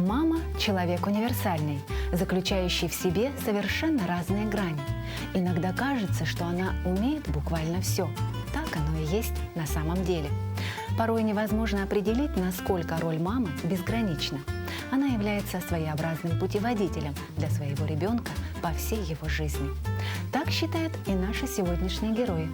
Мама – человек универсальный, заключающий в себе совершенно разные грани. Иногда кажется, что она умеет буквально все. Так оно и есть на самом деле. Порой невозможно определить, насколько роль мамы безгранична. Она является своеобразным путеводителем для своего ребенка по всей его жизни. Так считают и наши сегодняшние герои.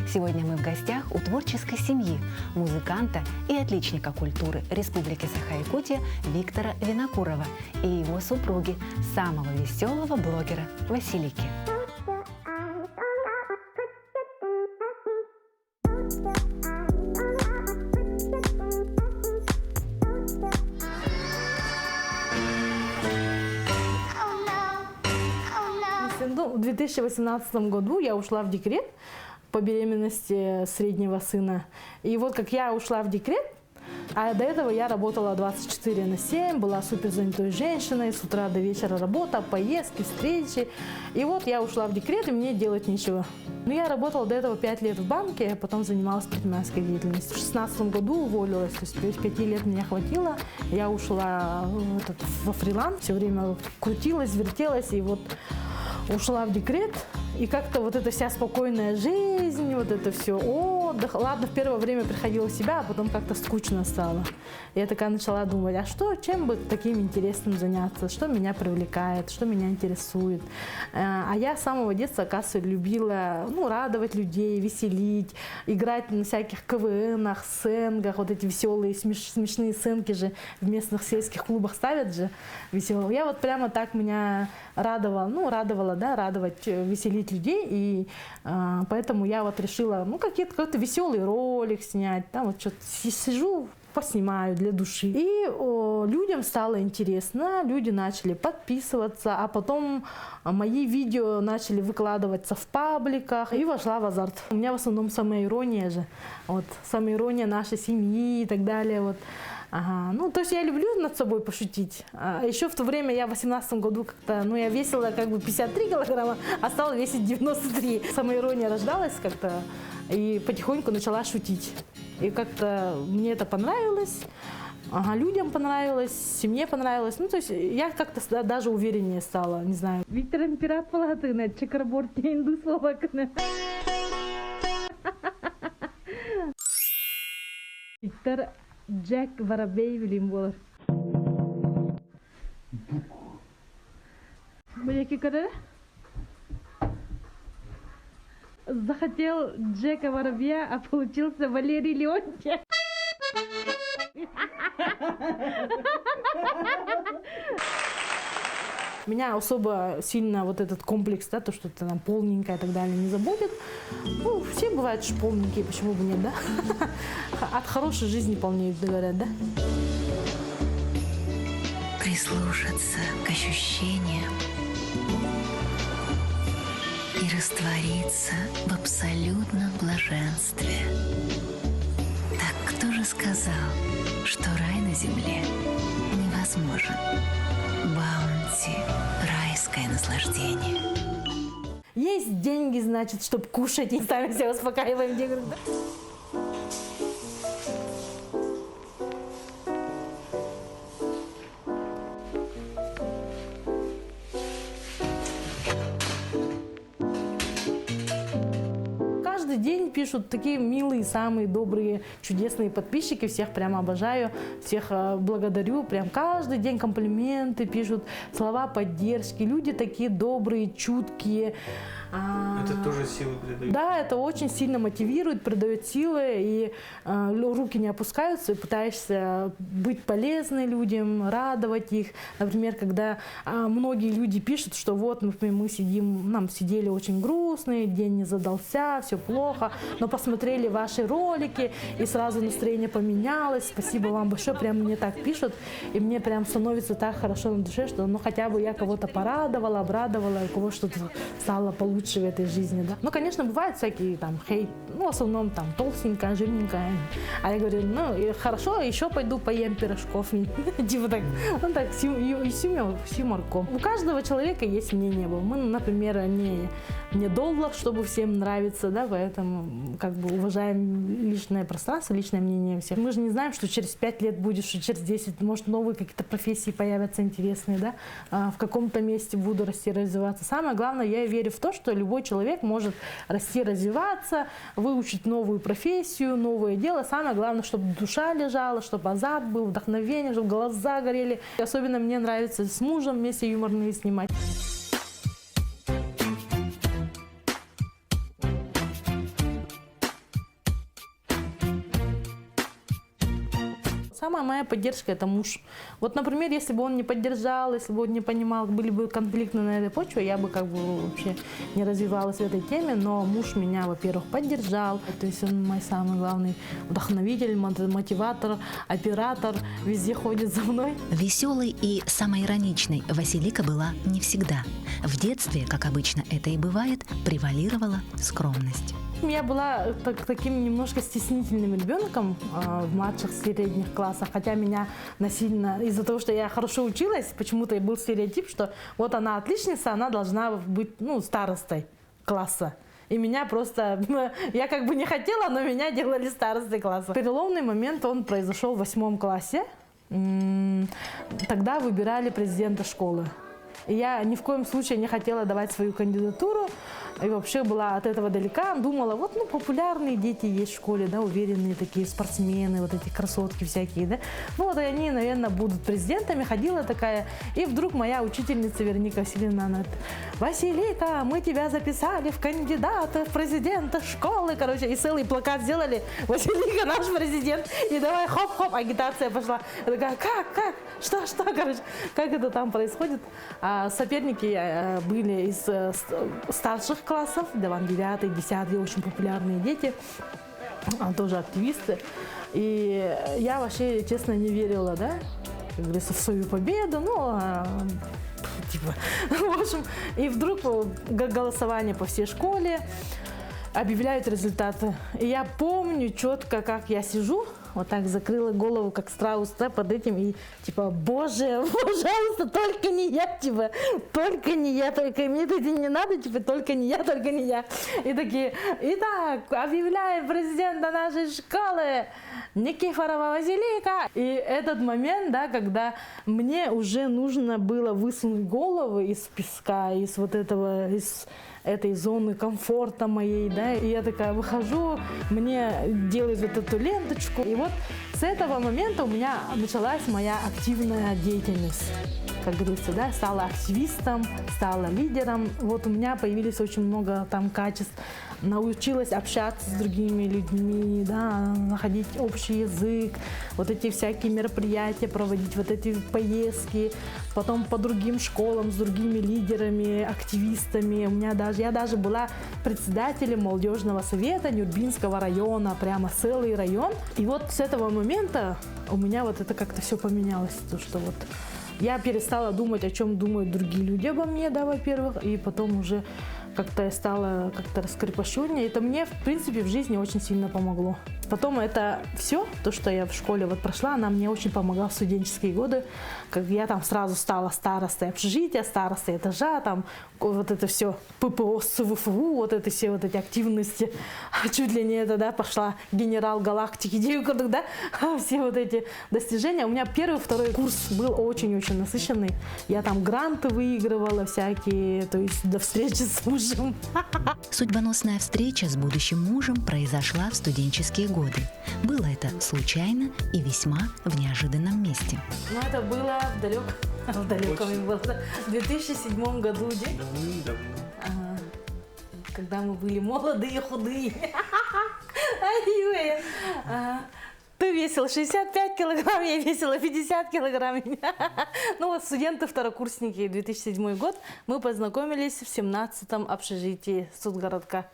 Сегодня мы в гостях у творческой семьи, музыканта и отличника культуры Республики Саха-Якутия Виктора Винокурова и его супруги, самого веселого блогера Василики. В 2018 году я ушла в декрет по беременности среднего сына. И вот как я ушла в декрет, а до этого я работала 24/7, была супер занятой женщиной, с утра до вечера работа, поездки, встречи. И вот я ушла в декрет, и мне делать нечего. Но я работала до этого 5 лет в банке, а потом занималась предпринимательской деятельностью. В 2016 году уволилась, то есть 5 лет меня хватило. Я ушла во фриланс, все время крутилась, вертелась, и вот ушла в декрет, и как-то вот эта вся спокойная жизнь, вот это все отдых. Ладно, в первое время приходила в себя, а потом как-то скучно стало. Я такая начала думать, а что, чем бы таким интересным заняться, что меня привлекает, что меня интересует. А я с самого детства, оказывается, любила радовать людей, веселить, играть на всяких КВНах, сценках, вот эти веселые, смешные сценки же в местных сельских клубах ставят же веселые. Я вот прямо так меня радовала, радовать, веселить людей, и поэтому я вот решила, какой-то веселый ролик снять, там вот что-то сижу, поснимаю для души. И людям стало интересно, люди начали подписываться, а потом мои видео начали выкладываться в пабликах, и вошла в азарт. У меня в основном самоирония же, вот, самоирония нашей семьи и так далее, вот. Ага. То есть я люблю над собой пошутить. Еще в то время, я в 2018 году как-то, я весила 53 килограмма, а стала весить 93. Самоирония рождалась как-то, и потихоньку начала шутить. И как-то мне это понравилось, людям понравилось, семье понравилось. То есть я как-то даже увереннее стала, не знаю. Виктор Императ Палатына, Чекарборти, Индус-Словакна. Виктор Джек Воробей Вильямболов. Захотел Джека Воробья, а получился Валерий Леонтьев. Меня особо сильно вот этот комплекс, то, что ты там полненькая и так далее, не заботит. Все бывают же полненькие, почему бы нет, да? От хорошей жизни полнеют, говорят, да? Прислушаться к ощущениям и раствориться в абсолютном блаженстве. Так кто же сказал, что рай на земле невозможен? Баунти – райское наслаждение. Есть деньги, значит, чтобы кушать, и сами себя успокаиваем. Я говорю, да? Каждый день пишут такие милые, самые добрые, чудесные подписчики. Всех прямо обожаю, всех благодарю. Прям каждый день комплименты пишут, слова поддержки. Люди такие добрые, чуткие. Это тоже силы придает? Да, это очень сильно мотивирует, придает силы, и руки не опускаются, и пытаешься быть полезной людям, радовать их. Например, когда многие люди пишут, что вот, например, мы сидели очень грустные, день не задался, все плохо, но посмотрели ваши ролики, и сразу настроение поменялось. Спасибо вам большое, прям мне так пишут, и мне прям становится так хорошо на душе, что хотя бы я кого-то порадовала, обрадовала, у кого что-то стало получше лучше в этой жизни, да. Ну, конечно, бывают всякие там хейт, ну, в основном там толстенькая, жирненькая. А я говорю, ну, и хорошо, еще пойду поем пирожков. Типа так, ну так, с юморком. У каждого человека есть мнение. Мы, например, не доллар, чтобы всем нравиться, да, поэтому как бы уважаем личное пространство, личное мнение всех. Мы же не знаем, что через 5 лет будет, что через 10, может, новые какие-то профессии появятся интересные, да, в каком-то месте буду расти, развиваться. Самое главное, я верю в то, что любой человек может расти, развиваться, выучить новую профессию, новое дело. Самое главное, чтобы душа лежала, чтобы азарт был, вдохновение, чтобы глаза горели. Особенно мне нравится с мужем вместе юморные снимать. Самая моя поддержка – это муж. Вот, например, если бы он не поддержал, если бы он не понимал, были бы конфликты на этой почве, я бы как бы вообще не развивалась в этой теме. Но муж меня, во-первых, поддержал. То есть он мой самый главный вдохновитель, мотиватор, оператор, везде ходит за мной. Веселой и самоироничной Василика была не всегда. В детстве, как обычно это и бывает, превалировала скромность. Я была таким немножко стеснительным ребенком в младших средних классах, хотя меня насильно, из-за того, что я хорошо училась, почему-то был стереотип, что вот она отличница, она должна быть, ну, старостой класса. И меня просто, я как бы не хотела, но меня делали старостой класса. Переломный момент, он произошел в 8 классе. Тогда выбирали президента школы. И я ни в коем случае не хотела давать свою кандидатуру. И вообще была от этого далека. Думала, вот, ну, популярные дети есть в школе, да, уверенные такие спортсмены, вот эти красотки всякие, да. Ну, вот они, наверное, будут президентами. Ходила такая. И вдруг моя учительница Вероника Васильевна, она: Василика, мы тебя записали в кандидата в президента школы. Короче, и целый плакат сделали: Василика наш президент. И давай, хоп-хоп, агитация пошла. Я такая, как? Что, короче, как это там происходит? А соперники были из старших классов, да, 9, 10, очень популярные дети, тоже активисты. И я вообще, честно, не верила, да, как говорится, в свою победу, ну, типа, в общем, и вдруг голосование по всей школе, объявляют результаты. И я помню четко, как я сижу, вот так закрыла голову, как страус, да, под этим, и типа, боже, пожалуйста, только не я, типа, только не я, только мне тут не надо, типа, только не я. И такие, итак, объявляем президента нашей школы Никифорова Василика. И этот момент, да, когда мне уже нужно было высунуть голову из песка, из вот этого, из этой зоны комфорта моей, да, и я такая выхожу, мне делают вот эту ленточку, и вот с этого момента у меня началась моя активная деятельность, как говорится, да, стала активистом, стала лидером, вот у меня появились очень много там качеств, научилась общаться с другими людьми, да, находить общий язык, вот эти всякие мероприятия проводить, вот эти поездки, потом по другим школам с другими лидерами, активистами. Я даже была председателем молодежного совета Нюрбинского района, прямо целый район. И вот с этого момента у меня вот это как-то все поменялось, то что вот я перестала думать, о чем думают другие люди обо мне, да, во-первых, и потом уже как-то я стала как-то раскрепощеннее. Это мне, в принципе, в жизни очень сильно помогло. Потом это все, то, что я в школе вот прошла, она мне очень помогла в студенческие годы. Как я там сразу стала старостой общежития, старостой этажа, там вот это все ППО, СВФУ, вот это все вот эти активности. Чуть ли не это, да, пошла генерал галактики, да, все вот эти достижения. У меня первый, второй курс был очень-очень насыщенный. Я там гранты выигрывала всякие, то есть до встречи с мужем. Судьбоносная встреча с будущим мужем произошла в студенческие годы. Было это случайно и весьма в неожиданном месте. Ну, это было в далеком 2007 году, Давным-давно. Когда мы были молодые, худые. Ты весила 65 килограмм, я весила 50 килограмм. Ну вот студенты-второкурсники, 2007 год, мы познакомились в 17-м общежитии Судгородка.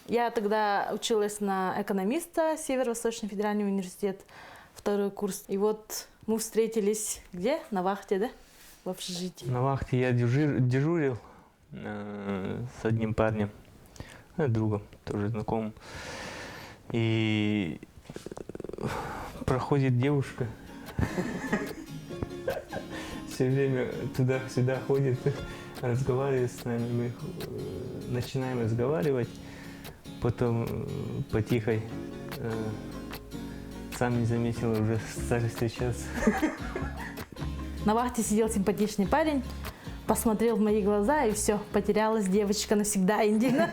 Я тогда училась на экономиста, Северо-Восточный федеральный университет, второй курс. И вот мы встретились где? На вахте, да? В общежитии. На вахте я дежурил. с одним парнем, другом, тоже знакомым. И проходит девушка, все время туда-сюда ходит, разговаривает с нами. Мы начинаем разговаривать, потом потихой, сам не заметил, уже стали встречаться. На вахте сидел симпатичный парень, посмотрел в мои глаза, и все, потерялась девочка навсегда, Индина.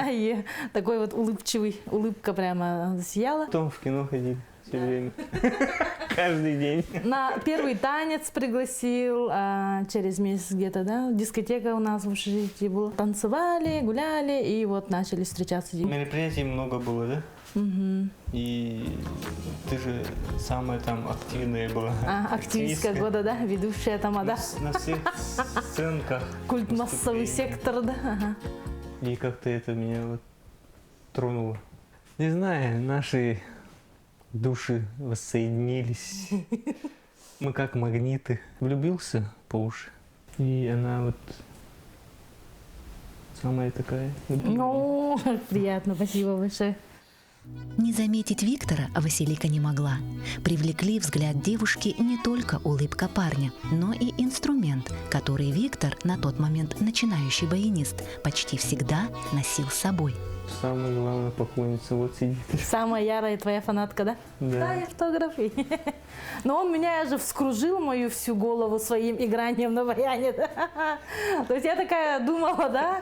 И такой вот улыбчивый, улыбка прямо засияла. Потом в кино ходили все время, каждый день. На первый танец пригласил через месяц где-то, да, дискотека у нас в общежитии была. Танцевали, гуляли, и вот начали встречаться. Мероприятий много было, да? Угу. И ты же самая там активная была. Активистка года, да, ведущая там, да. На всех сценках. Культ массовый сектор, да. Ага. И как-то это меня вот тронуло. Не знаю, наши души воссоединились. Мы как магниты. Влюбился по уши. И она вот самая такая. Ну, приятно, спасибо большое. Не заметить Виктора Василика не могла. Привлекли взгляд девушки не только улыбка парня, но и инструмент, который Виктор, на тот момент начинающий баянист, почти всегда носил с собой. Самая главная поклонница вот сидит. Самая ярая твоя фанатка, да? Да. Да, фотографии. Но он меня же вскружил мою всю голову своим игранием на баяне. Да? То есть я такая думала, да,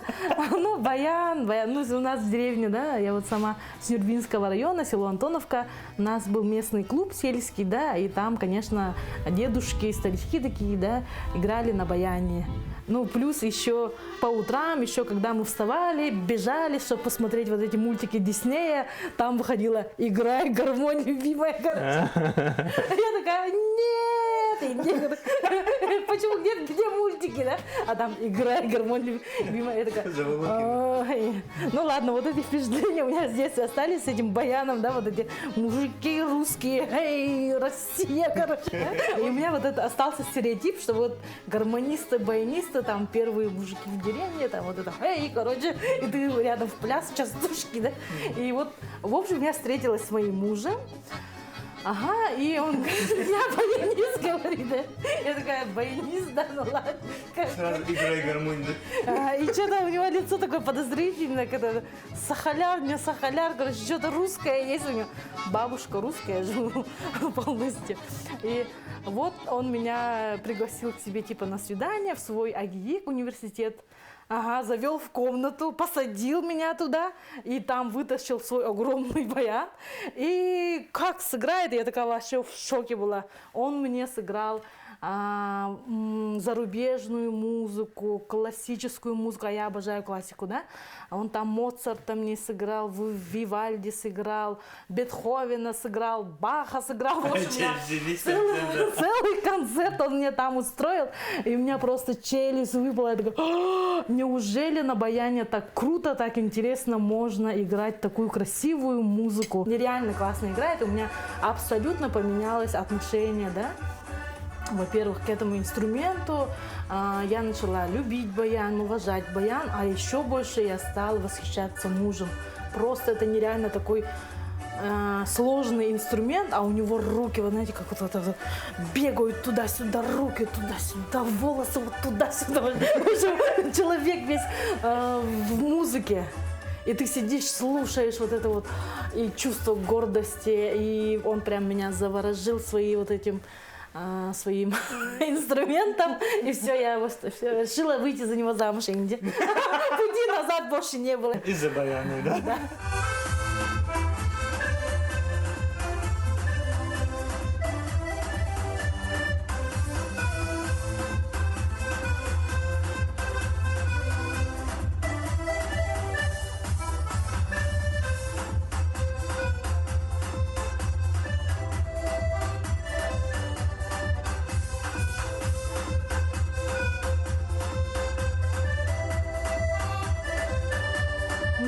ну, баян, ну, у нас в деревне, да, я вот сама с Нюрбинского района, село Антоновка, у нас был местный клуб сельский, да, и там, конечно, дедушки, старички такие, да, играли на баяне. Ну, плюс еще по утрам, еще когда мы вставали, бежали, чтобы посмотреть вот эти мультики Диснея, там выходила «Играй, гармонь, любимая». Я такая, нет, почему, где мультики, да? А там «Играй, гармонь, любимая». Я такая, ну ладно, вот эти впечатления у меня с детства остались с этим баяном, да, вот эти мужики русские, эй, Россия, короче. И у меня вот это остался стереотип, что вот гармонисты, баянисты, там первые мужики в деревне, там вот это, эй, короче, и ты рядом в пляс, частушки, да. И вот, в общем, я встретилась с моим мужем. Ага, и он говорит, я баянист, говорит, да. Я такая, баянист, да, ну ладно. Сразу играй гармонь, да? И что-то у него лицо такое подозрительное, когда сахаляр, не сахаляр, короче, что-то русское есть у него. Бабушка русская, живу полностью. И вот он меня пригласил к себе типа на свидание в свой АГИИК университет. Ага, завел в комнату, посадил меня туда и там вытащил свой огромный баян. И как сыграет, я такая вообще в шоке была. Он мне сыграл зарубежную музыку, классическую музыку, а я обожаю классику, да. Он там Моцарта мне сыграл, Вивальди сыграл, Бетховена сыграл, Баха сыграл. В общем, целый концерт он мне там устроил, и у меня просто челюсть выпала. Я такая, неужели на баяне так круто, так интересно можно играть такую красивую музыку? Нереально классно играет, у меня абсолютно поменялось отношение, да. Во-первых, к этому инструменту я начала любить баян, уважать баян, а еще больше я стала восхищаться мужем. Просто это нереально такой сложный инструмент, а у него руки, вы знаете, как вот это бегают туда-сюда, руки туда-сюда, волосы вот туда-сюда. В общем, человек весь в музыке. И ты сидишь, слушаешь вот это вот, и чувство гордости, и он прям меня заворожил своим инструментом, и все, я решила выйти за него замуж, Инди. Пути назад больше не было. Из-за баяна, да? Да.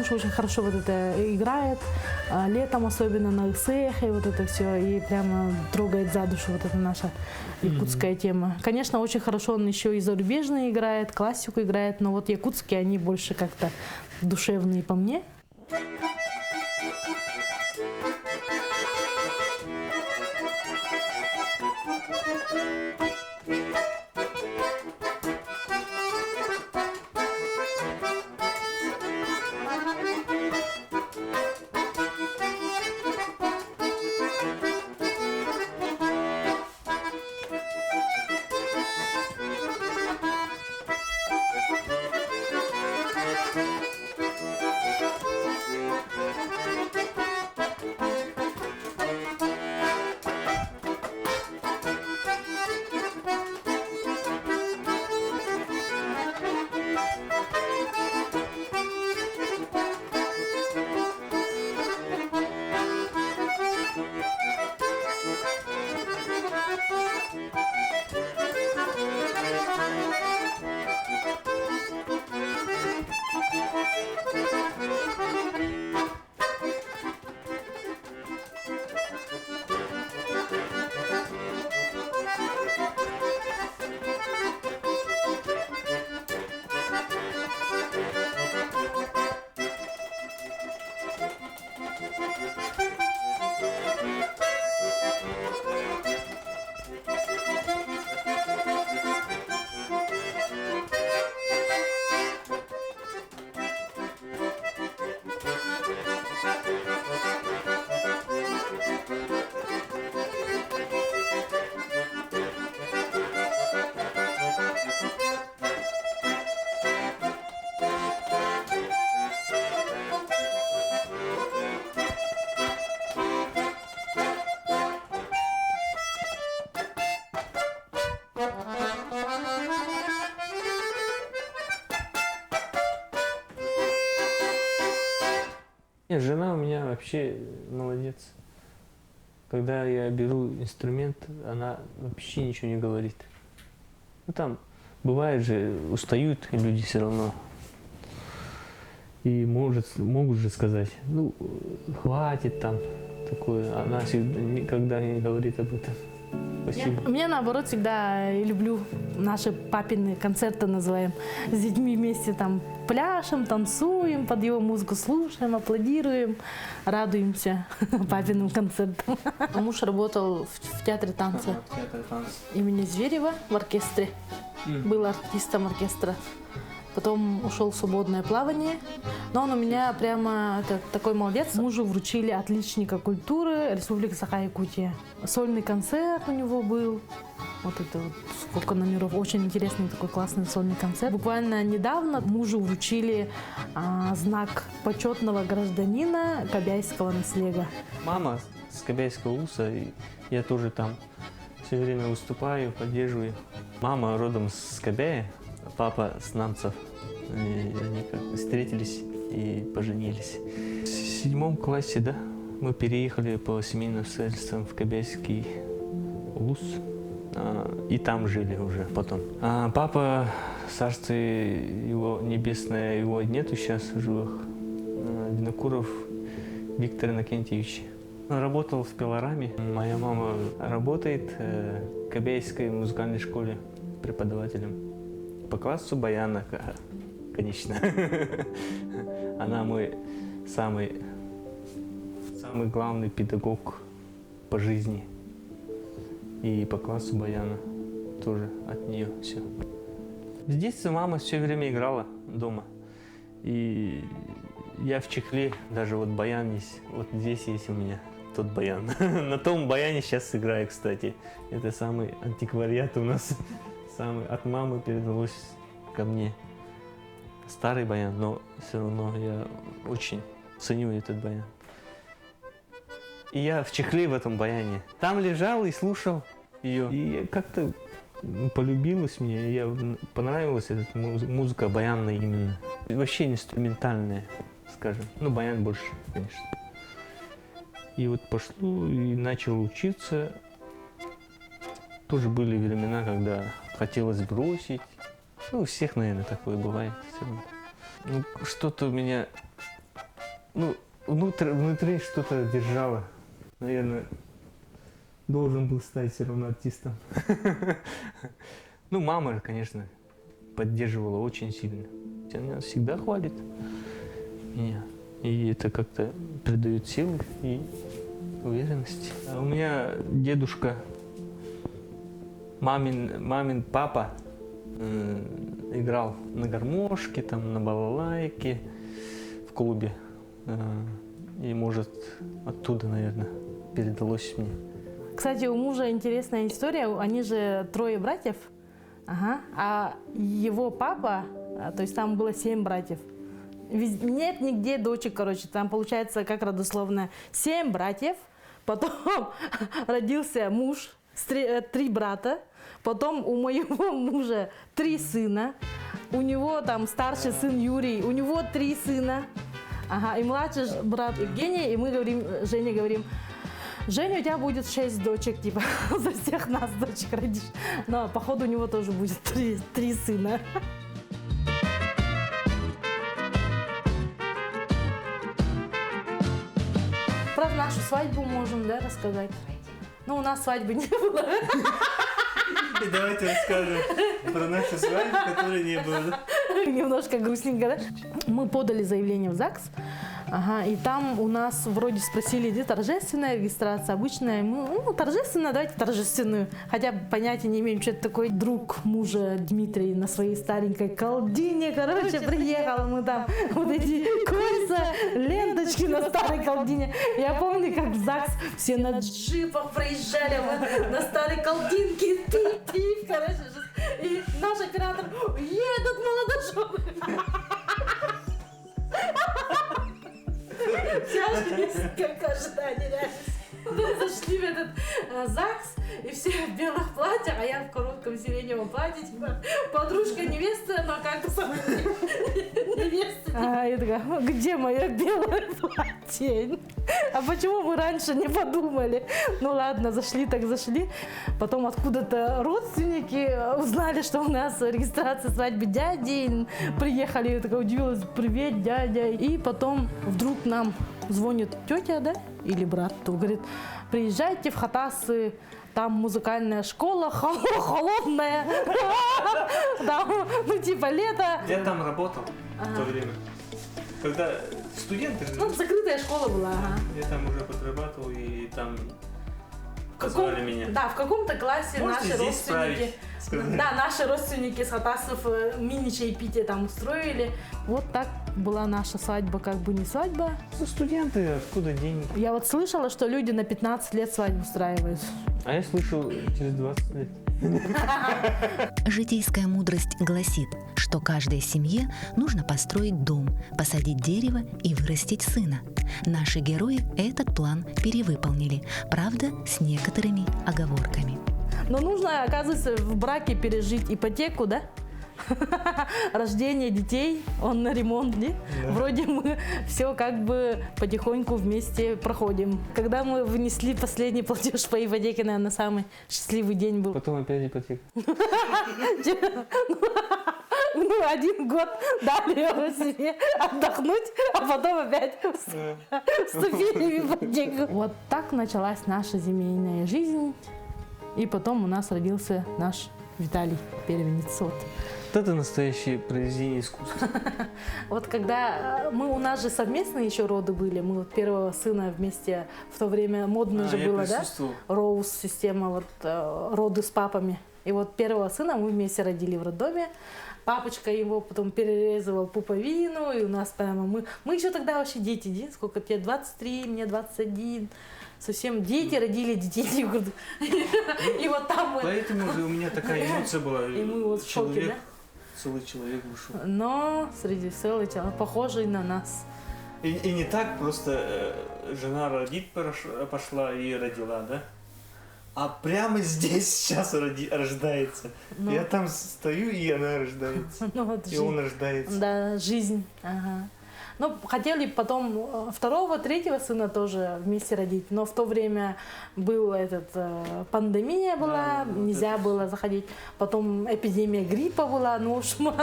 муж очень хорошо вот это играет, летом особенно на ИСЭХе, вот это все, и прямо трогает за душу вот эта наша якутская тема. Конечно, очень хорошо он еще и зарубежные играет, классику играет, но вот якутские, они больше как-то душевные по мне. Нет, жена у меня вообще молодец. Когда я беру инструмент, она вообще ничего не говорит. Ну там бывает же, устают люди все равно. И могут же сказать, ну хватит там такое. Она никогда не говорит об этом. Спасибо. Мне наоборот всегда люблю наши папины концерты называем. С детьми вместе там пляшем, танцуем, под его музыку слушаем, аплодируем, радуемся папиным концертам. Муж работал в театре танца имени Зверева в оркестре. Был артистом оркестра. Потом ушел в свободное плавание. Но он у меня прямо такой молодец. Мужу вручили отличника культуры Республики Саха-Якутия. Сольный концерт у него был. Вот это вот сколько номеров. Очень интересный такой классный сольный концерт. Буквально недавно мужу вручили знак почетного гражданина Кобяйского наследия. Мама с Кобяйского УСа, и я тоже там все время выступаю, поддерживаю. Мама родом с Кобяя, папа с Намцев. Они как встретились и поженились. В 7 классе, да, мы переехали по семейным обстоятельствам в Кобяйский УС. И там жили уже потом. А папа, царство его небесное, его нету сейчас в живых. Винокуров Виктор Иннокентьевич. Он работал в пилораме. Моя мама работает в Кобяйской музыкальной школе преподавателем. По классу баяна, конечно. Она мой самый главный педагог по жизни. И по классу баяна тоже от нее все. С детства мама все время играла дома. И я в чехле, даже вот баян есть, вот здесь есть у меня тот баян. На том баяне сейчас играю, кстати. Это самый антиквариат у нас. Самый от мамы передалось ко мне. Старый баян, но все равно я очень ценю этот баян. И я в чехле в этом баяне. Там лежал и слушал ее. И как-то полюбилась мне, я понравилась эта музыка баянная именно. И вообще инструментальная, скажем. Ну, баян больше, конечно. И вот пошло и начал учиться. Тоже были времена, когда хотелось бросить. Ну, у всех, наверное, такое бывает. Ну, что-то у меня Ну, внутри что-то держало. Наверное, должен был стать все равно артистом. Ну, мама, конечно, поддерживала очень сильно. Она всегда хвалит меня. И это как-то придает силы и уверенности. А у меня дедушка, мамин папа, играл на гармошке, там, на балалайке в клубе. И, может, оттуда, наверное, передалось мне. Кстати, у мужа интересная история. Они же 3 братьев. Ага. А его папа, то есть там было 7 братьев. Нет нигде дочек, короче. Там получается, как родословно, 7 братьев. Потом родился муж, 3 брата. Потом у моего мужа 3 сына. У него там старший сын Юрий, у него 3 сына. Ага, и младший брат Евгений, и мы говорим, Жене говорим, Женя, у тебя будет 6 дочек, типа, за всех нас дочек родишь. Но, походу, у него тоже будет 3 сына. Про нашу свадьбу можем, да, рассказать? Ну, у нас свадьбы не было. И давайте расскажем про нашу свадьбу, которой не было. Немножко грустненько, да? Мы подали заявление в ЗАГС. Ага, и там у нас вроде спросили, где торжественная регистрация, обычная. Ну, торжественная, давайте торжественную. Хотя понятия не имеем, что это такой. Друг мужа Дмитрий на своей старенькой колдине, короче, приехал. Мы там вот эти кольца, ленточки на старой колдине. Я помню, как в ЗАГС все на джипах проезжали, мы на старой колдинке, пип-пип, короче. И наш оператор, едут молодожены. Тяжесть, как ожидание, реально. Мы зашли в этот ЗАГС, и все в белых платьях, а я в коротком сиреневом платье, типа, подружка невесты, но как бы сама невеста. А я такая, где мое белое платье? А почему мы раньше не подумали? Ну ладно, зашли так зашли. Потом откуда-то родственники узнали, что у нас регистрация свадьбы дяди. Приехали, я такая удивилась, привет, дядя. И потом вдруг нам звонит тетя, да, или брат, то говорит, приезжайте в Хатасы, там музыкальная школа, холодная, ну типа лето. Я там работал в то время. Когда студенты же. Ну, закрытая школа была, ага. Я там уже подрабатывал, и там позвали меня. Да, в каком-то классе можете наши здесь родственники. справить, Да, наши родственники с Хатасов мини-чаепитие там устроили. Вот так была наша свадьба, как бы не свадьба. Ну, студенты, откуда деньги? Я вот слышала, что люди на 15 лет свадьбу устраивают. А я слышал, через 20 лет. Житейская мудрость гласит, что каждой семье нужно построить дом, посадить дерево и вырастить сына. Наши герои этот план перевыполнили, правда, с некоторыми оговорками. Но нужно, оказывается, в браке пережить ипотеку, да? Рождение детей, он на ремонте. Да. Вроде мы все как бы потихоньку вместе проходим. Когда мы внесли последний платеж по ипотеке, наверное, самый счастливый день был. Потом опять ипотека. Ну, 1 год дали его себе отдохнуть, а потом опять вступили в ипотеку. Вот так началась наша семейная жизнь. И потом у нас родился наш Виталий, первенец. Вот это настоящее произведение искусства. Вот когда у нас же совместные еще роды были, мы вот первого сына вместе, в то время модно же было, да? Роуз система, вот роды с папами. И вот первого сына мы вместе родили в роддоме. Папочка его потом перерезывал пуповину, и у нас прямо мы еще тогда вообще дети, сколько тебе, 23, мне 21. Совсем дети родили детей. И вот там мы... Поэтому же у меня такая эмоция была. И мы вот в шоке, да? Целый человек вышел. Но среди целый человек, похожий на нас. И не так просто жена родить пошла и родила, да? А прямо здесь сейчас рождается. Но... Я там стою, и она рождается. Ну, вот и он рождается. Да, жизнь. Ага. Но хотели потом второго, третьего сына тоже вместе родить. Но в то время была пандемия была, нельзя было заходить. Потом эпидемия гриппа была. Ну, в общем,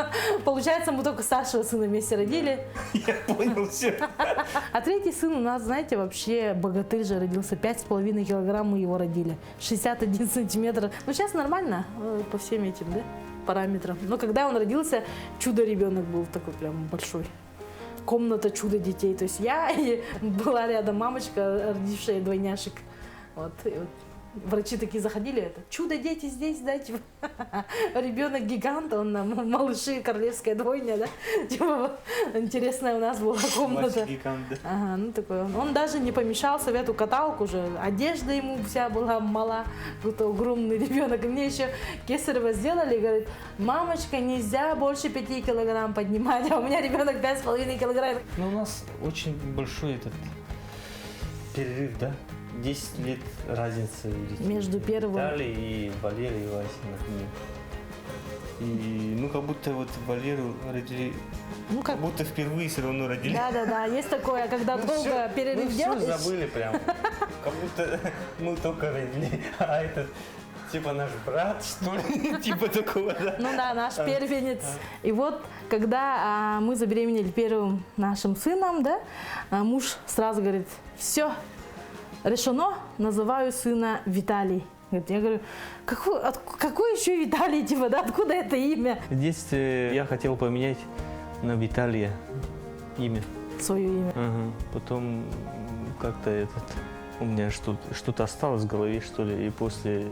получается, мы только старшего сына вместе родили. Я понял все. А третий сын у нас, знаете, вообще богатырь же родился. 5,5 килограмм мы его родили. 61 сантиметр. Ну, сейчас нормально по всем этим, да, параметрам. Но когда он родился, чудо-ребенок был такой прям большой. Комната чудо детей. То есть я и была рядом мамочка, родившая двойняшек. Вот. И вот врачи такие заходили, это чудо-дети здесь, да, типа, ребенок гигант, он малыши, королевская двойня, да, типа, интересная у нас была комната. Гигант, да. Ага, ну такой, он даже не помещался в эту каталку уже, одежда ему вся была мала, какой-то огромный ребенок. И мне еще кесарево сделали, говорит, мамочка, нельзя больше 5 килограмм поднимать, а у меня ребенок 5,5 килограмм. Ну, у нас очень большой перерыв, да? 10 лет разницы у детей. Между первым. Виталий и Валерий и Вася, например. И, ну, как будто вот Валеру родили, Ну, как будто впервые все равно родили. Да, есть такое, когда долго перерыв все делаешь. забыли прям. Как будто мы только родили, а этот, типа наш брат, что ли, типа такого, да. Ну да, наш первенец. И вот, когда мы забеременели первым нашим сыном, да, муж сразу говорит, все, решено, называю сына Виталий. Я говорю, какой еще Виталий, типа, да, откуда это имя? В детстве я хотел поменять на Виталия имя. Свое имя. Ага. Потом как-то у меня что-то осталось в голове, что ли, и после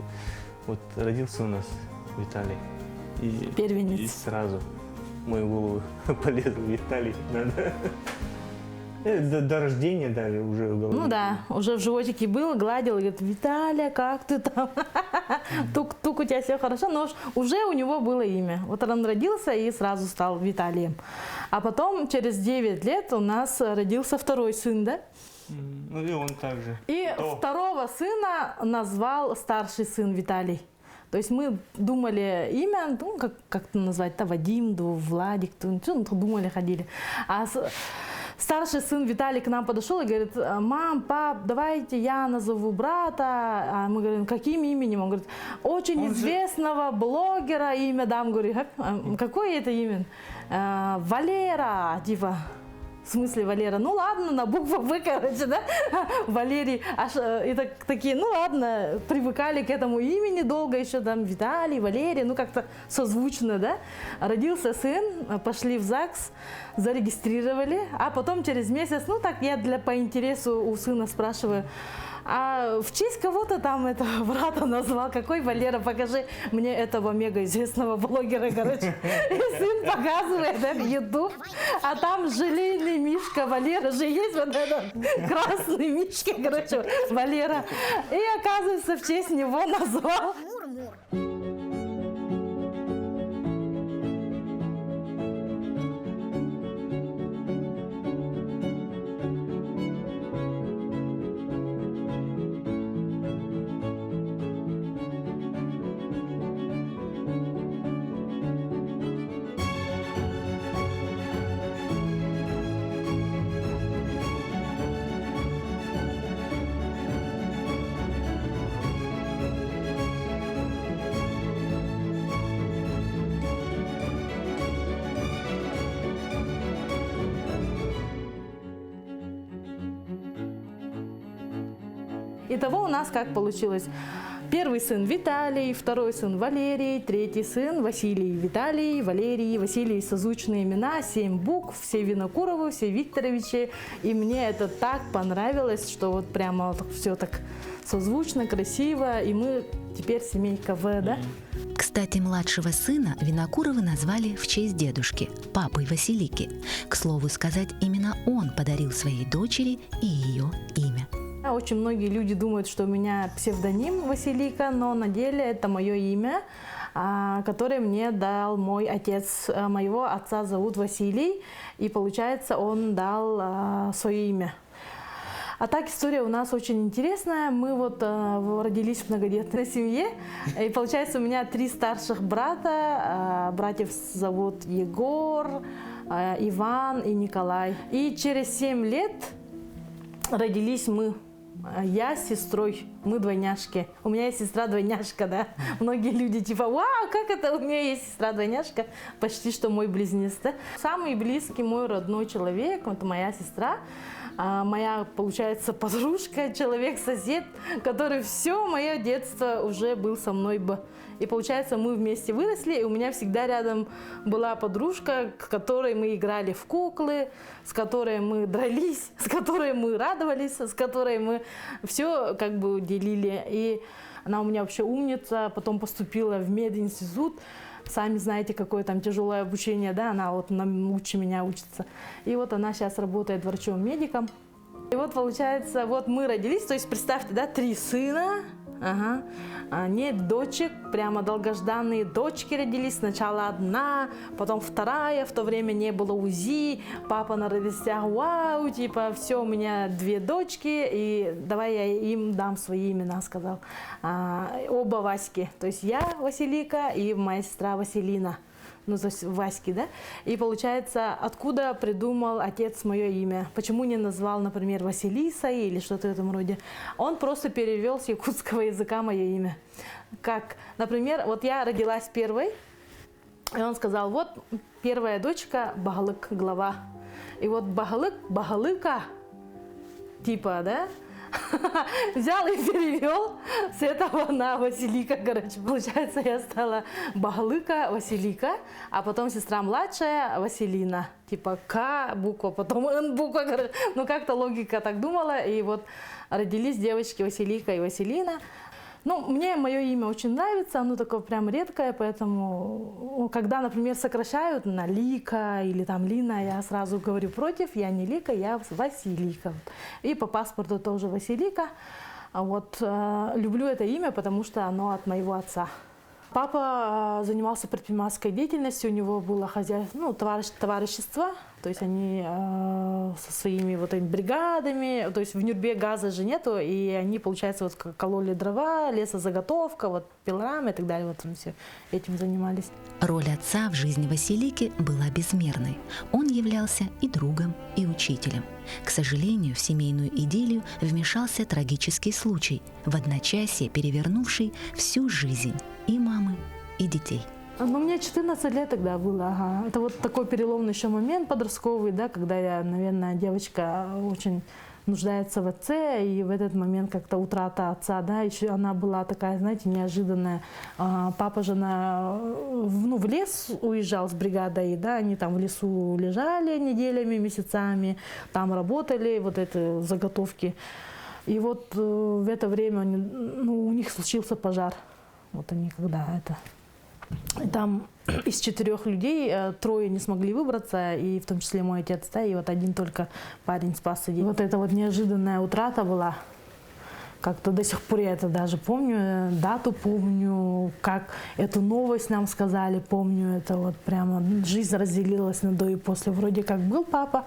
вот родился у нас Виталий. И, Первенец. И сразу в мою голову полез Виталий. Надо. До рождения даже уже в голове. Ну да, уже в животике был, гладил, говорит, Виталия, как ты там? Тук, у тебя все хорошо, но уже у него было имя. Вот он родился и сразу стал Виталием. А потом, через 9 лет, у нас родился второй сын, да? Ну и он также. И второго сына назвал старший сын Виталий. То есть мы думали имя, ну, как-то назвать-то, Вадим, Владик, думали, ходили. А старший сын Виталий к нам подошел и говорит, мам, пап, давайте я назову брата. А мы говорим, каким именем? Он говорит, очень известного блогера имя дам. Говорю, какое это имя? Валера, типа. В смысле Валера? Ну ладно, на букву В, короче, да? Валерий. И такие, ну ладно, привыкали к этому имени долго еще, там, Виталий, Валерий, ну как-то созвучно, да? Родился сын, пошли в ЗАГС, зарегистрировали, а потом через месяц, ну так я по интересу у сына спрашиваю, а в честь кого-то там этого брата назвал, какой Валера, покажи мне этого мега известного блогера, короче. И сын показывает в YouTube, а там желейный мишка Валера же есть, вот этот красный мишка, короче, Валера. И оказывается, в честь него назвал. Итого у нас как получилось? Первый сын Виталий, второй сын Валерий, третий сын Василий. Виталий, Валерий, Василий, созвучные имена, 7 букв, все Винокуровы, все Викторовичи. И мне это так понравилось, что вот прямо все так созвучно, красиво. И мы теперь семейка В, да? Кстати, младшего сына Винокуровы назвали в честь дедушки, папы Василики. К слову сказать, именно он подарил своей дочери и ее имя. Очень многие люди думают, что у меня псевдоним Василика, но на деле это мое имя, которое мне дал мой отец. Моего отца зовут Василий, и получается, он дал свое имя. А так история у нас очень интересная. Мы вот родились в многодетной семье, и получается, у меня 3 старших брата. Братьев зовут Егор, Иван и Николай. И через 7 лет родились мы. Я с сестрой, мы двойняшки. У меня есть сестра-двойняшка, да. Многие люди типа, вау, как это, у меня есть сестра-двойняшка, почти что мой близнец, да. Самый близкий мой родной человек, это моя сестра. Моя, получается, подружка, человек-сосед, который все мое детство уже был со мной. И получается, мы вместе выросли, и у меня всегда рядом была подружка, с которой мы играли в куклы, с которой мы дрались, с которой мы радовались, с которой мы все как бы делили. И она у меня вообще умница, потом поступила в мединститут. Сами знаете, какое там тяжелое обучение, да, она вот лучше меня учится. И вот она сейчас работает врачом-медиком. И вот получается, вот мы родились, то есть представьте, да, 3 сына, нет дочек, прямо долгожданные дочки родились. Сначала одна, потом вторая, в то время не было УЗИ, папа на радостях, вау, типа, все, у меня 2 дочки, и давай я им дам свои имена, сказал. Оба Васьки, то есть я Василика и моя сестра Василина. Ну, то есть Васьки, да? И получается, откуда придумал отец мое имя? Почему не назвал, например, Василиса или что-то в этом роде? Он просто перевел с якутского языка мое имя. Как, например, вот я родилась первой, и он сказал, вот первая дочка Багалык, глава. И вот Багалык, Багалыка, типа, да? Взял и перевел с этого на Василика, короче. Получается, я стала Багалыка, Василика, а потом сестра младшая Василина. Типа К буква, потом Н буква, короче. Ну, как-то логика так думала, и вот родились девочки Василика и Василина. Ну, мне мое имя очень нравится, оно такое прям редкое, поэтому, когда, например, сокращают на Лика или там Лина, я сразу говорю против, я не Лика, я Василика. И по паспорту тоже Василика. Вот, люблю это имя, потому что оно от моего отца. Папа занимался предпринимательской деятельностью, у него было хозяйство, ну, товарищество, то есть они со своими вот этими бригадами, то есть в Нюрбе газа же нету, и они, получается, вот кололи дрова, лесозаготовка, вот пилорама и так далее, вот все этим занимались. Роль отца в жизни Василики была безмерной. Он являлся и другом, и учителем. К сожалению, в семейную идиллию вмешался трагический случай, в одночасье перевернувший всю жизнь и мамы, и детей. Ну, мне 14 лет тогда было, ага. Это вот такой переломный еще момент подростковый, да, когда я, наверное, девочка очень нуждается в отце, и в этот момент как-то утрата отца, да, еще она была такая, знаете, неожиданная. Папа же в лес уезжал с бригадой, да, они там в лесу лежали неделями, месяцами, там работали, вот эти заготовки. И вот в это время у них случился пожар. Вот они когда это... Там из 4 людей 3 не смогли выбраться, и в том числе мой отец, да, и вот один только парень спасся. И вот эта вот неожиданная утрата была. Как-то до сих пор я это даже помню, дату помню, как эту новость нам сказали, помню, это вот прямо жизнь разделилась на до и после. Вроде как был папа,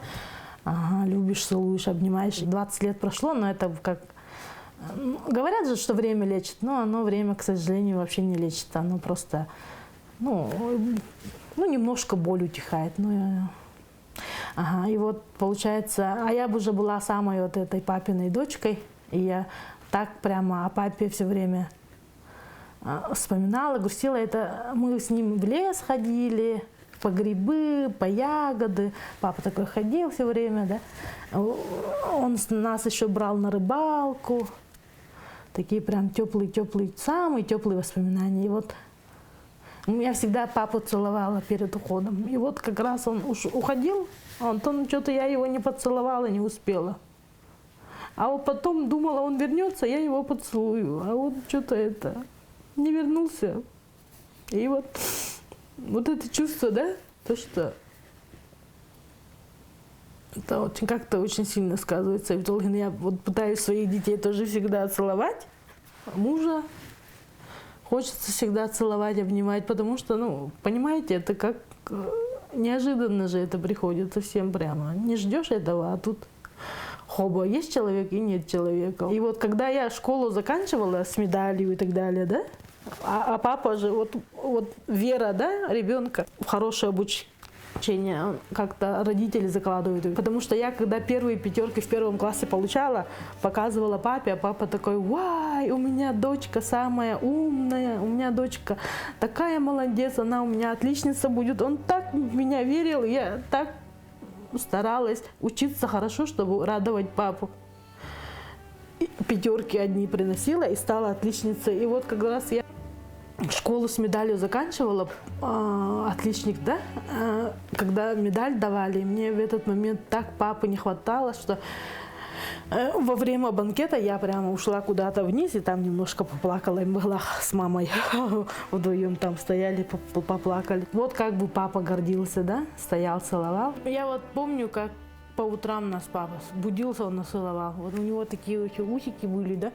ага, любишь, целуешь, обнимаешь. 20 лет прошло, но это как... Говорят же, что время лечит, но оно время, к сожалению, вообще не лечит. Оно просто, немножко боль утихает. Ага, и вот получается, а я бы уже была самой вот этой папиной дочкой, и я так прямо о папе все время вспоминала, грустила. Это мы с ним в лес ходили, по грибы, по ягоды. Папа такой ходил все время, да. Он нас еще брал на рыбалку. Такие прям теплые, самые теплые воспоминания. И вот я всегда папу целовала перед уходом. И вот как раз он уходил, Антон, что-то я его не поцеловала, не успела. А вот потом думала, он вернется, я его поцелую. А вот что-то не вернулся. И вот это чувство, да, то, что это очень как-то очень сильно сказывается. И в итоге я вот пытаюсь своих детей тоже всегда целовать. Мужа хочется всегда целовать, обнимать, потому что, понимаете, это как неожиданно же это приходит совсем прямо. Не ждешь этого, а тут хоба, есть человек и нет человека. И вот когда я школу заканчивала с медалью и так далее, да, а папа же, вот вера, да, ребенка в хорошее Учение как-то родители закладывают. Потому что я, когда первые 5 в 1 классе получала, показывала папе, а папа такой: «Вай, у меня дочка самая умная, у меня дочка такая молодец, она у меня отличница будет». Он так в меня верил, я так старалась учиться хорошо, чтобы радовать папу. 5 одни приносила и стала отличницей. И вот как раз я школу с медалью заканчивала, отличник, да, когда медаль давали, мне в этот момент так папы не хватало, что во время банкета я прямо ушла куда-то вниз и там немножко поплакала, и могла с мамой вдвоем там стояли, поплакали. Вот как бы папа гордился, да, стоял, целовал. Я вот помню, как по утрам нас папа будился, он нас целовал. Вот у него такие еще усики были, да,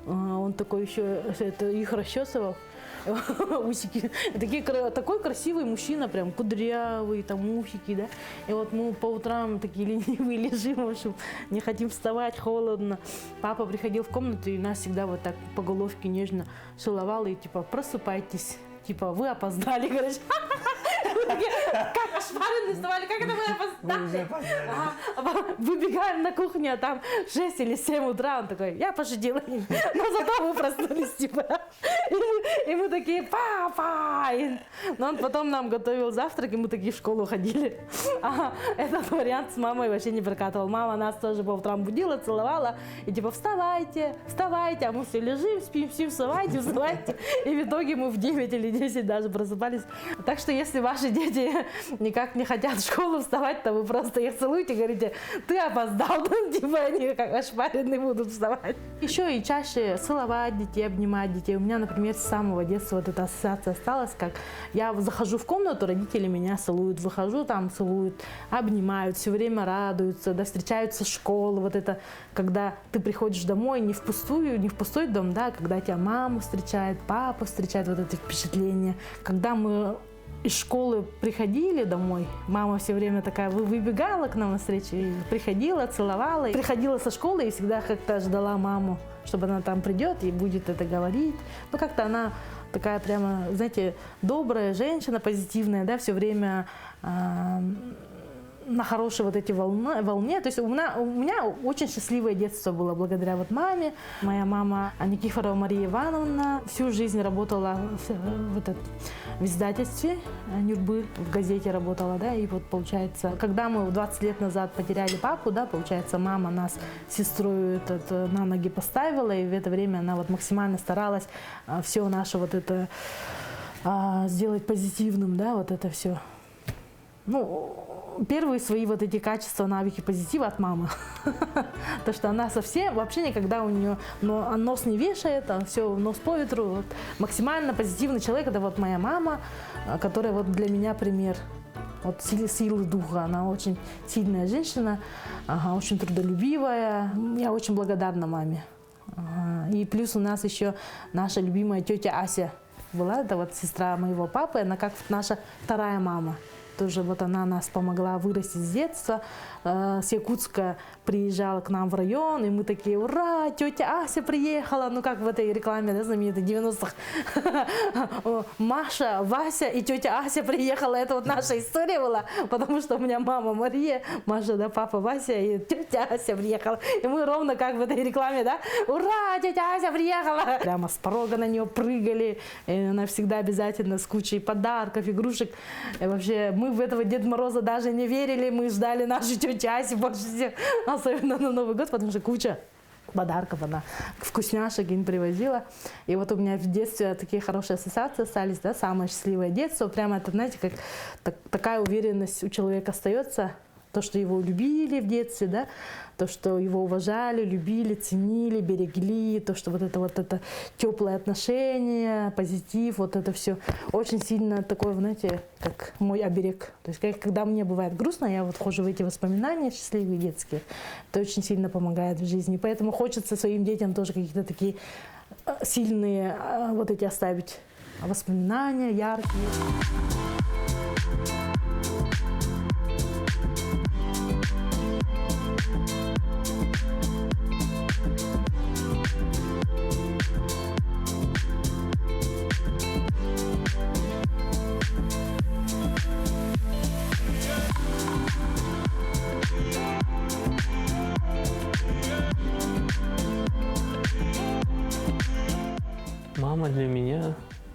он такой еще их расчесывал. Усики. Такой красивый мужчина, прям кудрявый, там усики, да. И вот мы по утрам такие ленивые лежим, в общем, не хотим вставать, холодно. Папа приходил в комнату и нас всегда вот так по головке нежно целовал и типа: «Просыпайтесь, типа вы опоздали», короче. Как ошпаренные вставали, как это мы опоздали? Выбегаем на кухню, а там 6 или 7 утра, он такой: «Я пошутила, но зато вы проснулись», типа. И мы такие: «Папа!» Но он потом нам готовил завтрак, и мы такие в школу ходили. А этот вариант с мамой вообще не прокатывал. Мама нас тоже по утрам будила, целовала, и типа: «Вставайте, вставайте», а мы все лежим, спим, вставайте, вставайте. И в итоге мы в 9 или 10 даже просыпались. Так что если ваши дети никак не хотят в школу вставать, то вы просто их целуете и говорите: «Ты опоздал», типа они как ошпаренные будут вставать. Еще и чаще целовать детей, обнимать детей. У меня, например, с самого детства вот эта ассоциация осталась, как я захожу в комнату, родители меня целуют, выхожу, там целуют, обнимают, все время радуются, да, встречаются с школы. Вот это, когда ты приходишь домой не в пустой дом, да, когда тебя мама встречает, папа встречает, вот это впечатление. Когда мы из школы приходили домой, мама все время такая выбегала к нам навстречу, и приходила, целовала. И приходила со школы и всегда как-то ждала маму, чтобы она там придет и будет это говорить. Ну, как-то она такая прямо, знаете, добрая женщина, позитивная, да, все время на хорошей вот эти волне. То есть у меня очень счастливое детство было благодаря вот маме. Моя мама Никифорова Мария Ивановна всю жизнь работала в издательстве Нюрбы, в газете работала, да, и вот получается, когда мы 20 лет назад потеряли папу, да, получается, мама нас с сестрой на ноги поставила, и в это время она вот максимально старалась все наше вот это сделать позитивным, да, вот это все. Ну, первые свои вот эти качества, навыки позитива от мамы. То, что она совсем, вообще никогда у нее нос не вешает, все нос по ветру. Вот, максимально позитивный человек, это вот моя мама, которая вот для меня пример. Вот силы духа, она очень сильная женщина, очень трудолюбивая. Я очень благодарна маме. И плюс у нас еще наша любимая тетя Ася была, это вот сестра моего папы, она как наша вторая мама. Тоже вот она нас помогла вырасти с детства. С Якутска приезжала к нам в район, и мы такие: «Ура, тетя Ася приехала!» Ну, как в этой рекламе, да, знаменитой 90-х. Маша, Вася и тетя Ася приехала. Это вот наша история была, потому что у меня мама Мария, Маша, да, папа Вася и тетя Ася приехала. И мы ровно как в этой рекламе, да: «Ура, тетя Ася приехала!» Прямо с порога на нее прыгали. И она всегда обязательно с кучей подарков, игрушек. И вообще мы в этого Деда Мороза даже не верили, мы ждали нашу тетю Асю больше всех, особенно на Новый год, потому что куча подарков она, вкусняшек им привозила. И вот у меня в детстве такие хорошие ассоциации остались, да, самое счастливое детство. Прямо это, знаете, как такая уверенность у человека остается, то, что его любили в детстве, да, то, что его уважали, любили, ценили, берегли, то, что вот это теплое отношение, позитив, вот это все очень сильно такое, знаете, как мой оберег. То есть когда мне бывает грустно, я вот вхожу в эти воспоминания счастливые детские, это очень сильно помогает в жизни. Поэтому хочется своим детям тоже какие-то такие сильные вот эти оставить воспоминания, яркие.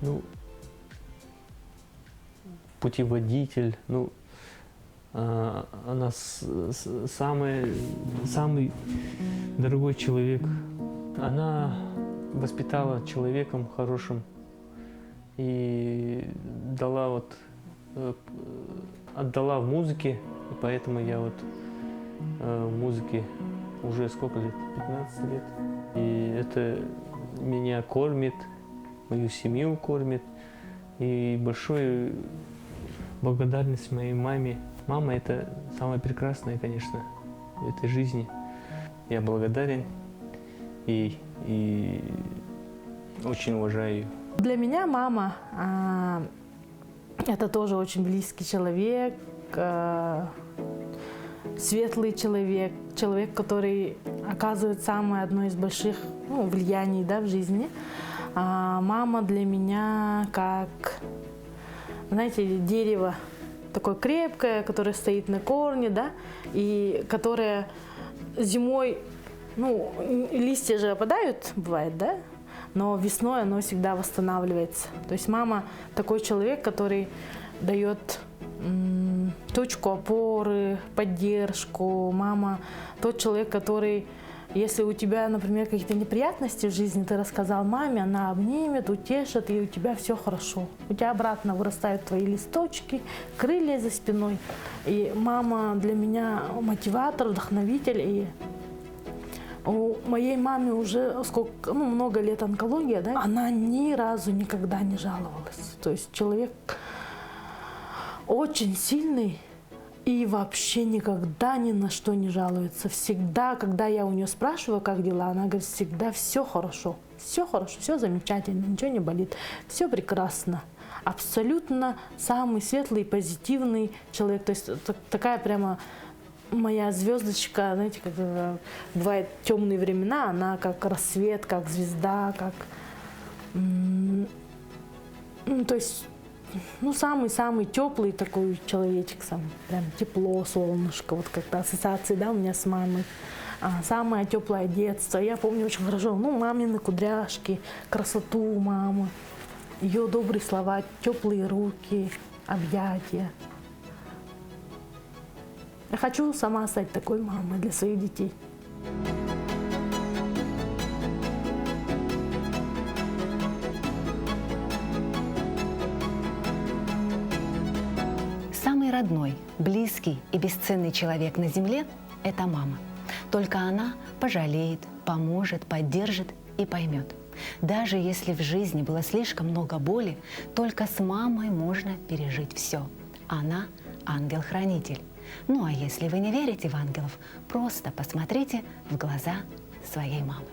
ну, путеводитель, ну, она самый дорогой человек. Она воспитала человеком хорошим и дала вот, отдала в музыке, и поэтому я вот в музыке уже сколько лет? 15 лет. И это меня кормит, мою семью кормит. И большую благодарность моей маме. Мама – это самое прекрасное, конечно, в этой жизни. Я благодарен и очень уважаю ее. Для меня мама это тоже очень близкий человек, светлый человек, человек, который оказывает самое одно из больших влияний, да, в жизни. Мама для меня как, знаете, дерево такое крепкое, которое стоит на корне, да, и которое зимой, ну, листья же опадают, бывает, да, но весной оно всегда восстанавливается. То есть мама такой человек, который дает точку опоры, поддержку. Мама тот человек, который, если у тебя, например, какие-то неприятности в жизни, ты рассказал маме, она обнимет, утешит, и у тебя все хорошо. У тебя обратно вырастают твои листочки, крылья за спиной. И мама для меня мотиватор, вдохновитель. И у моей мамы уже сколько, много лет онкология, да, она ни разу никогда не жаловалась. То есть человек очень сильный и вообще никогда ни на что не жалуется. Всегда, когда я у нее спрашиваю, как дела, она говорит, всегда все хорошо, все замечательно, ничего не болит, все прекрасно. Абсолютно самый светлый, позитивный человек. То есть такая прямо моя звездочка, знаете, как бывают темные времена, она как рассвет, как звезда, как, то есть, самый-самый теплый такой человечек, сам, прям тепло, солнышко, вот как-то ассоциации, да, у меня с мамой. Самое теплое детство. Я помню очень хорошо, мамины кудряшки, красоту мамы, ее добрые слова, теплые руки, объятия. Я хочу сама стать такой мамой для своих детей. Самый родной, близкий и бесценный человек на земле – это мама. Только она пожалеет, поможет, поддержит и поймет. Даже если в жизни было слишком много боли, только с мамой можно пережить все. Она – ангел-хранитель. Ну а если вы не верите в ангелов, просто посмотрите в глаза своей мамы.